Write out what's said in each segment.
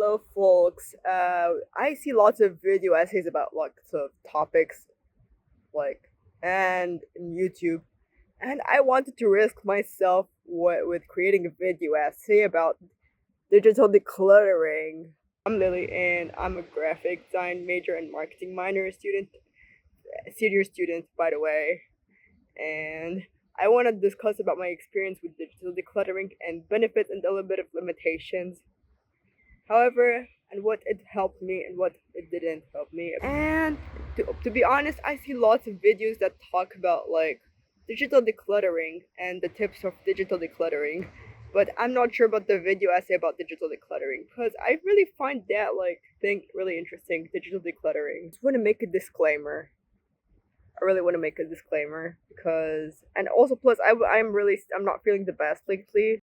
Hello, folks. I see lots of video essays about lots of topics, like, and in YouTube, and I wanted to risk myself with creating a video essay about digital decluttering. I'm Lily, and I'm a graphic design major and marketing minor student, senior student, by the way, and I want to discuss about my experience with digital decluttering and benefits and a little bit of limitations. However, and what it helped me and what it didn't help me. And to be honest, I see lots of videos that talk about like digital decluttering and the tips of digital decluttering. But I'm not sure about the video essay about digital decluttering because I really find that like thing really interesting, digital decluttering. I just want to make a disclaimer. I really want to make a disclaimer because, and also plus I'm not feeling the best lately.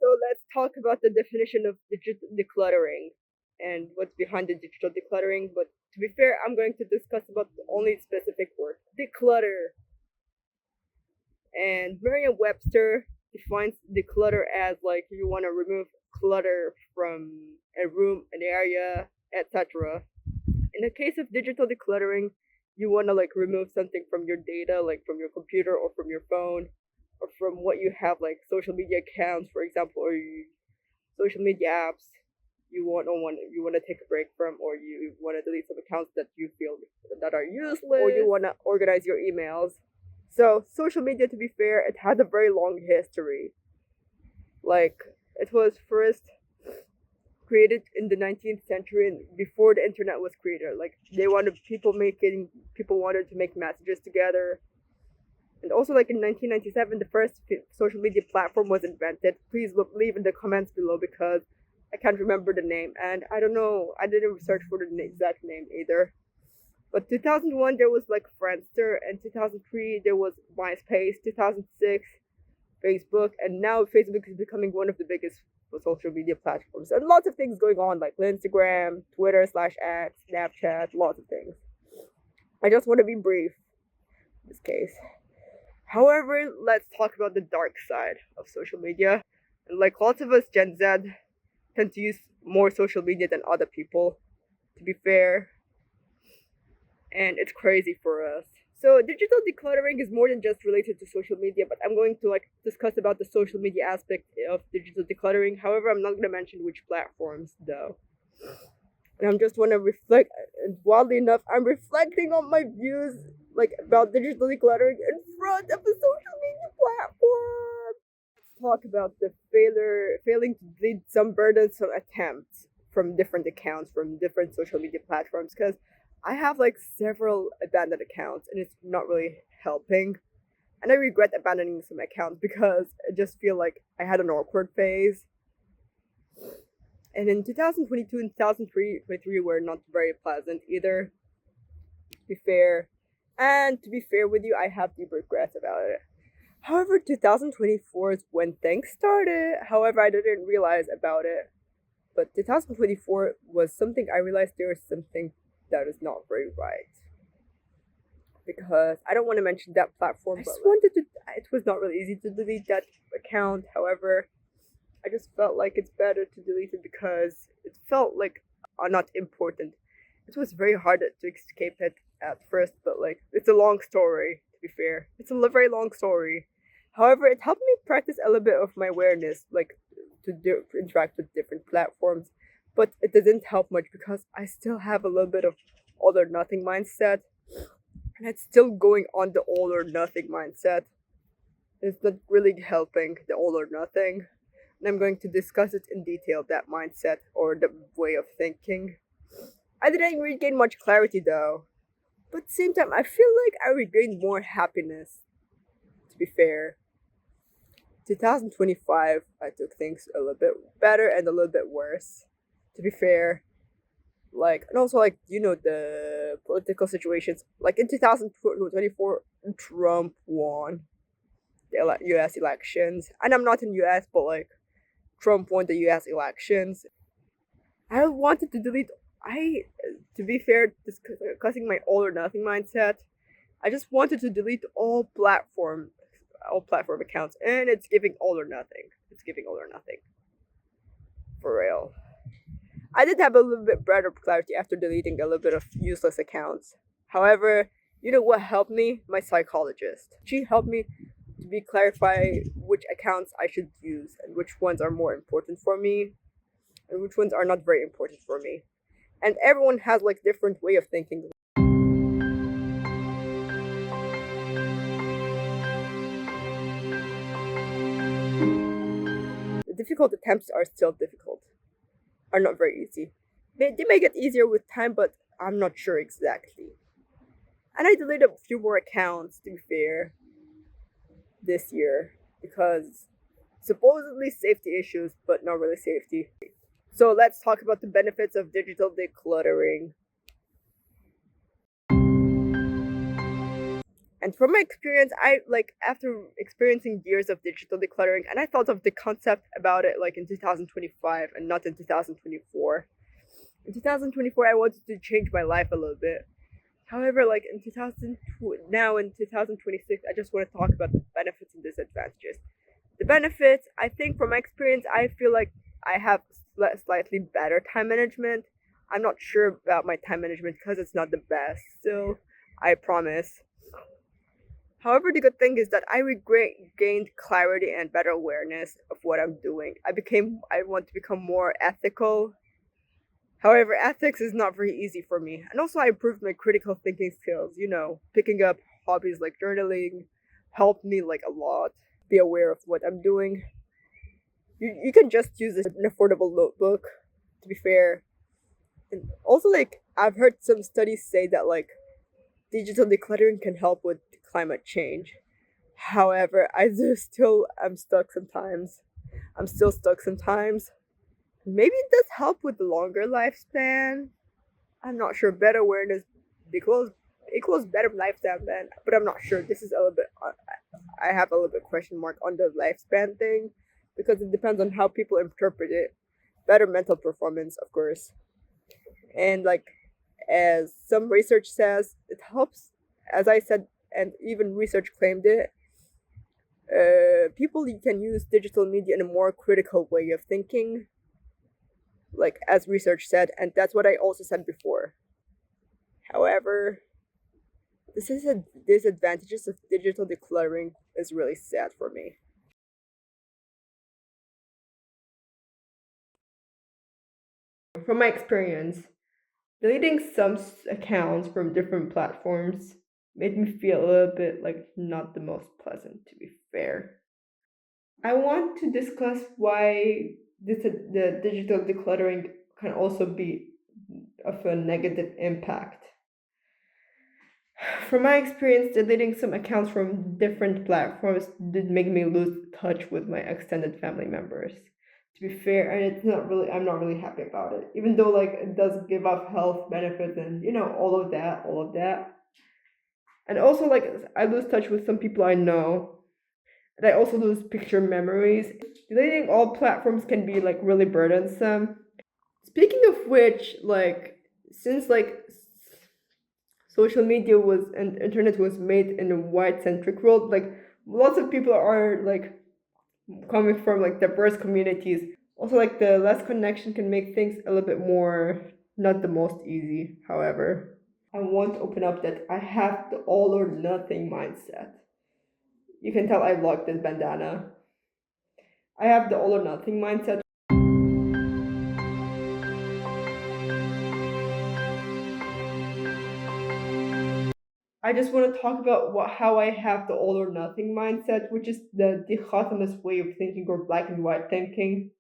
So let's talk about the definition of digital decluttering and what's behind the digital decluttering. But to be fair, I'm going to discuss about the only specific word, declutter. And Merriam-Webster defines declutter as like you want to remove clutter from a room, an area, etc. In the case of digital decluttering, you want to like remove something from your data, like from your computer or from your phone, or from what you have, like social media accounts, for example, or social media apps you want to take a break from, or you want to delete some accounts that you feel that are useless, or you want to organize your emails. So social media, to be fair, it has a very long history. Like it was first created in the 19th century and before the internet was created. Like people wanted to make messages together. And also, like in 1997, the first social media platform was invented. Please leave in the comments below because I can't remember the name, and I don't know. I didn't research for the exact name either. But 2001 there was like Friendster, and 2003 there was MySpace. 2006 Facebook, and now Facebook is becoming one of the biggest social media platforms. And lots of things going on like Instagram, Twitter/X, Snapchat, lots of things. I just want to be brief in this case. However, let's talk about the dark side of social media. And like lots of us Gen Z tend to use more social media than other people, to be fair. And it's crazy for us. So digital decluttering is more than just related to social media, but I'm going to like discuss about the social media aspect of digital decluttering. However, I'm not going to mention which platforms though. And I'm just want to reflect, and wildly enough, I'm reflecting on my views like about digital decluttering in front of a social media platform. Let's talk about the failing to delete some burdensome attempts from different accounts from different social media platforms, because I have like several abandoned accounts and it's not really helping. And I regret abandoning some accounts because I just feel like I had an awkward phase. And in 2022 and 2023 were not very pleasant either, to be fair. And to be fair with you, I have deep regrets about it. However, 2024 is when things started. However, I didn't realize about it. But 2024 was something I realized there was something that is not very right. Because I don't want to mention that platform, but it was not really easy to delete that account. However, I just felt like it's better to delete it because it felt like not important. It was very hard to escape it at first, but like it's a long story, to be fair. It's a very long story. However, it helped me practice a little bit of my awareness, like to interact with different platforms. But it didn't help much because I still have a little bit of all or nothing mindset. And it's still going on the all or nothing mindset. It's not really helping the all or nothing. And I'm going to discuss it in detail, that mindset or the way of thinking. I didn't regain much clarity though. But at the same time, I feel like I regained more happiness, to be fair. 2025, I took things a little bit better and a little bit worse, to be fair. Like, and also, like, the political situations. Like, in 2024, Trump won the US elections. And I'm not in US, but, like, Trump won the US elections. I wanted to delete To be fair, discussing my all or nothing mindset, I just wanted to delete all platform accounts, and it's giving all or nothing. It's giving all or nothing for real. I did have a little bit better clarity after deleting a little bit of useless accounts. However, you know what helped me? My psychologist. She helped me to be clarify which accounts I should use and which ones are more important for me and which ones are not very important for me. And everyone has like different way of thinking. The difficult attempts are still difficult, are not very easy. They may get easier with time, but I'm not sure exactly. And I deleted a few more accounts, to be fair, this year because supposedly safety issues, but not really safety. So let's talk about the benefits of digital decluttering. And from my experience, I like after experiencing years of digital decluttering, and I thought of the concept about it like in 2025 and not in 2024. In 2024, I wanted to change my life a little bit. However, like in 2000, now in 2026, I just want to talk about the benefits and disadvantages. The benefits, I think from my experience, I feel like I have slightly better time management. I'm not sure about my time management because it's not the best, so I promise. However, the good thing is that gained clarity and better awareness of what I'm doing. I want to become more ethical. However, ethics is not very easy for me. And also I improved my critical thinking skills, picking up hobbies like journaling helped me like a lot. Be aware of what I'm doing. You can just use an affordable notebook, to be fair. And also like I've heard some studies say that like digital decluttering can help with climate change. However, I'm stuck sometimes. I'm still stuck sometimes. Maybe it does help with the longer lifespan. I'm not sure. Better awareness equals better lifespan, then, but I'm not sure. This is a little bit. I have a little bit question mark on the lifespan thing because it depends on how people interpret it. Better mental performance, of course, and like as some research says, it helps. As I said, and even research claimed it. People can use digital media in a more critical way of thinking, like as research said, and that's what I also said before. However, this is a disadvantages of digital decluttering is really sad for me. From my experience, deleting some accounts from different platforms made me feel a little bit like not the most pleasant, to be fair. I want to discuss why the digital decluttering can also be of a negative impact. From my experience, deleting some accounts from different platforms did make me lose touch with my extended family members. To be fair, and I'm not really happy about it. Even though like it does give up health benefits and all of that. And also like I lose touch with some people I know. And I also lose picture memories. Deleting all platforms can be like really burdensome. Speaking of which, like since like social media was and internet was made in a white centric world, like lots of people are like coming from like diverse communities. Also like the less connection can make things a little bit more not the most easy, however. I want to open up that I have the all or nothing mindset. You can tell I like this bandana. I have the all or nothing mindset. I just want to talk about how I have the all or nothing mindset, which is the dichotomous way of thinking or black and white thinking.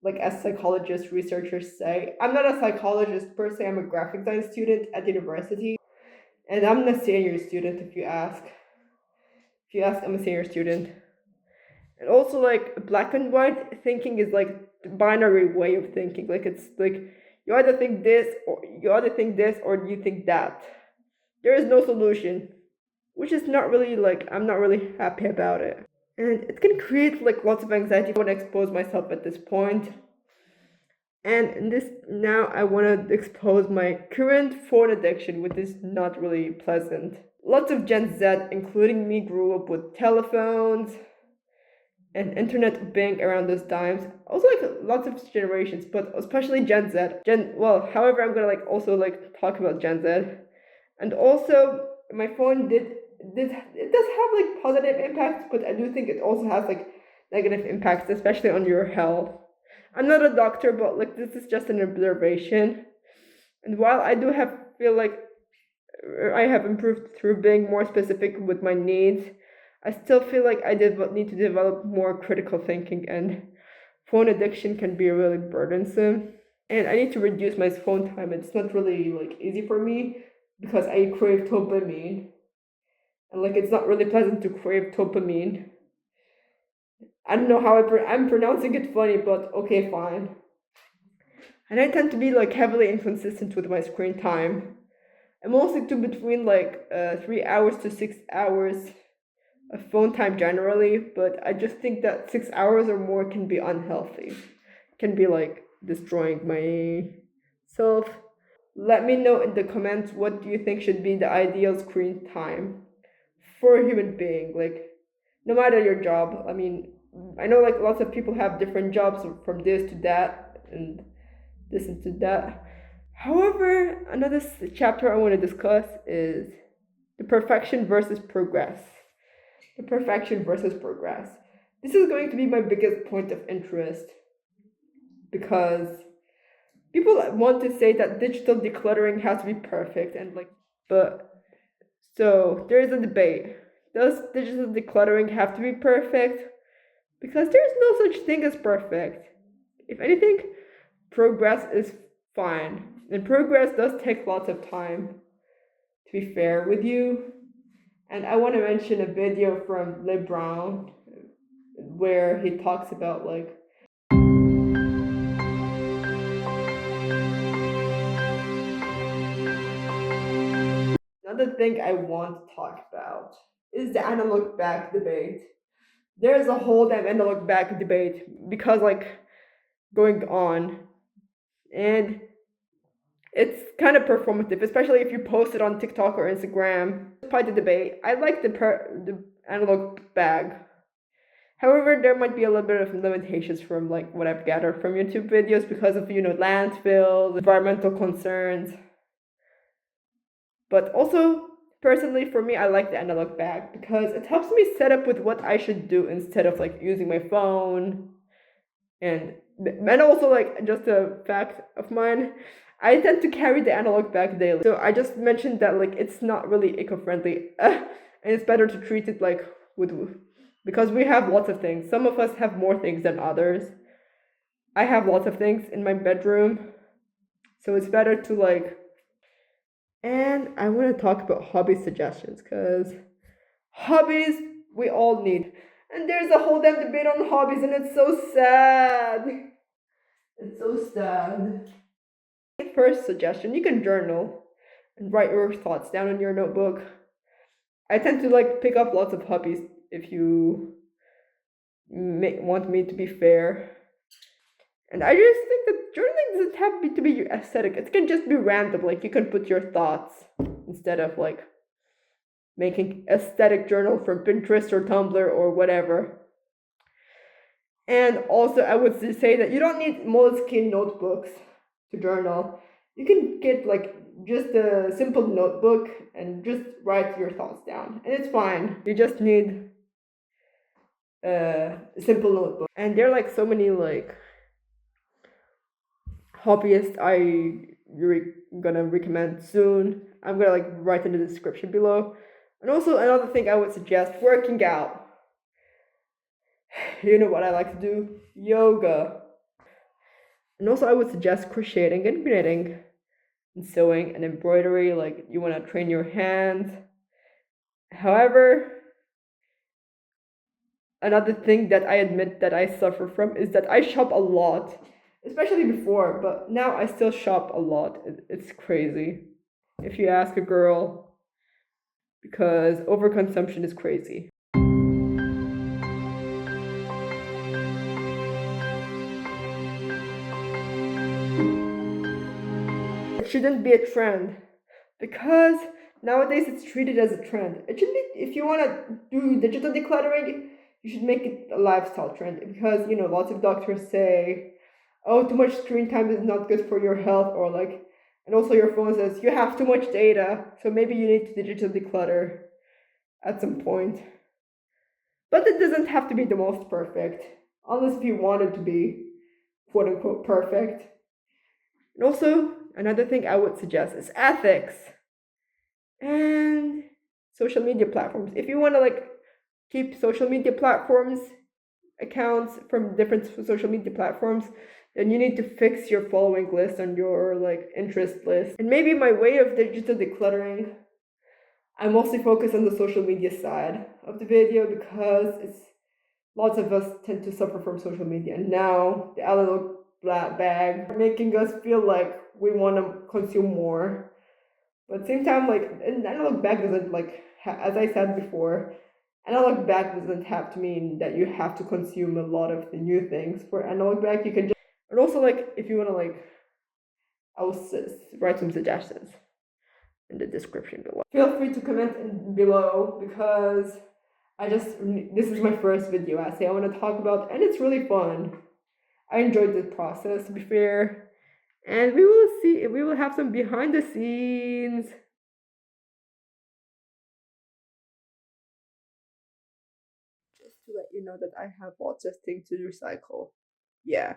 Like as psychologists, researchers say, I'm not a psychologist per se. I'm a graphic design student at university, and I'm a senior student. If you ask, I'm a senior student. And also, like black and white thinking is like the binary way of thinking. Like it's like you either think this or you think that. There is no solution, which is not really like I'm not really happy about it. And it can create like lots of anxiety. I want to expose myself at this point. And in this now I want to expose my current phone addiction, which is not really pleasant. Lots of Gen Z, including me, grew up with telephones and internet being around those times. Also, like lots of generations, but especially Gen Z. However, I'm gonna like also like talk about Gen Z, and also my phone did it does have like positive impacts, but I do think it also has like negative impacts, especially on your health. I'm not a doctor, but like this is just an observation. And while I do have feel like I have improved through being more specific with my needs, I still feel like I did need to develop more critical thinking, and phone addiction can be really burdensome. And I need to reduce my phone time. It's not really like easy for me because I crave dopamine. And like it's not really pleasant to crave dopamine. I don't know how I'm pronouncing it funny, but okay, fine. And I tend to be like heavily inconsistent with my screen time. I'm mostly to between like 3 hours to 6 hours of phone time generally, but I just think that 6 hours or more can be unhealthy. Can be like destroying myself. Let me know in the comments what do you think should be the ideal screen time for a human being, like no matter your job. I mean, I know like lots of people have different jobs from this to that and this and to that. However, another chapter I want to discuss is the perfection versus progress. The perfection versus progress. This is going to be my biggest point of interest because people want to say that digital decluttering has to be perfect and like, but so there is a debate. Does digital decluttering have to be perfect? Because there's no such thing as perfect. If anything, progress is fine. And progress does take lots of time, to be fair with you. And I want to mention a video from LeBron where he talks about like another thing I want to talk about is the analog back debate. There's a whole damn analog back debate because like going on, and it's kind of performative, especially if you post it on TikTok or Instagram. Despite the debate, I like the analog bag. However, there might be a little bit of limitations from like what I've gathered from YouTube videos because of landfills, environmental concerns. But also, personally, for me, I like the analog bag because it helps me set up with what I should do instead of like using my phone. And also like just a fact of mine, I tend to carry the analog bag daily. So I just mentioned that like it's not really eco-friendly, and it's better to treat it like with because we have lots of things. Some of us have more things than others. I have lots of things in my bedroom, so it's better to like. And I want to talk about hobby suggestions because hobbies we all need. And there's a whole damn debate on hobbies, and it's so sad. It's so sad. First suggestion, you can journal and write your thoughts down in your notebook. I tend to like pick up lots of hobbies if you want me to be fair. And I just think that journaling doesn't have to be aesthetic. It can just be random. Like you can put your thoughts instead of like making aesthetic journal from Pinterest or Tumblr or whatever. And also, I would say that you don't need Moleskine notebooks to journal. You can get like just a simple notebook and just write your thoughts down, and it's fine. You just need a simple notebook. And there are like so many like hobbyists gonna recommend soon. I'm gonna like write in the description below. And also another thing I would suggest, working out. You know what I like to do? Yoga. And also I would suggest crocheting and knitting and sewing and embroidery, like you want to train your hands. However, another thing that I admit that I suffer from is that I shop a lot, especially before, but now I still shop a lot. It's crazy if you ask a girl, because overconsumption is crazy. shouldn't be a trend because nowadays it's treated as a trend. It should be, if you want to do digital decluttering, you should make it a lifestyle trend because lots of doctors say, oh, too much screen time is not good for your health, or like, and also your phone says you have too much data, so maybe you need to digital declutter at some point. But it doesn't have to be the most perfect, unless if you want it to be quote unquote perfect. And also, another thing I would suggest is ethics and social media platforms. If you want to like keep social media platforms accounts from different social media platforms, then you need to fix your following list and your like interest list. And maybe my way of digital decluttering, I mostly focus on the social media side of the video because it's lots of us tend to suffer from social media. And now the analog black bag making us feel like we want to consume more. But at the same time, like an analog bag doesn't like as I said before, analog bag doesn't have to mean that you have to consume a lot of the new things. For analog bag, you can just, and also like if you want to like, I will write some suggestions in the description below. Feel free to comment below because this is my first video essay I want to talk about, and it's really fun. I enjoyed the process, to be fair, and we will have some behind the scenes. Just to let you know that I have lots of things to recycle. Yeah.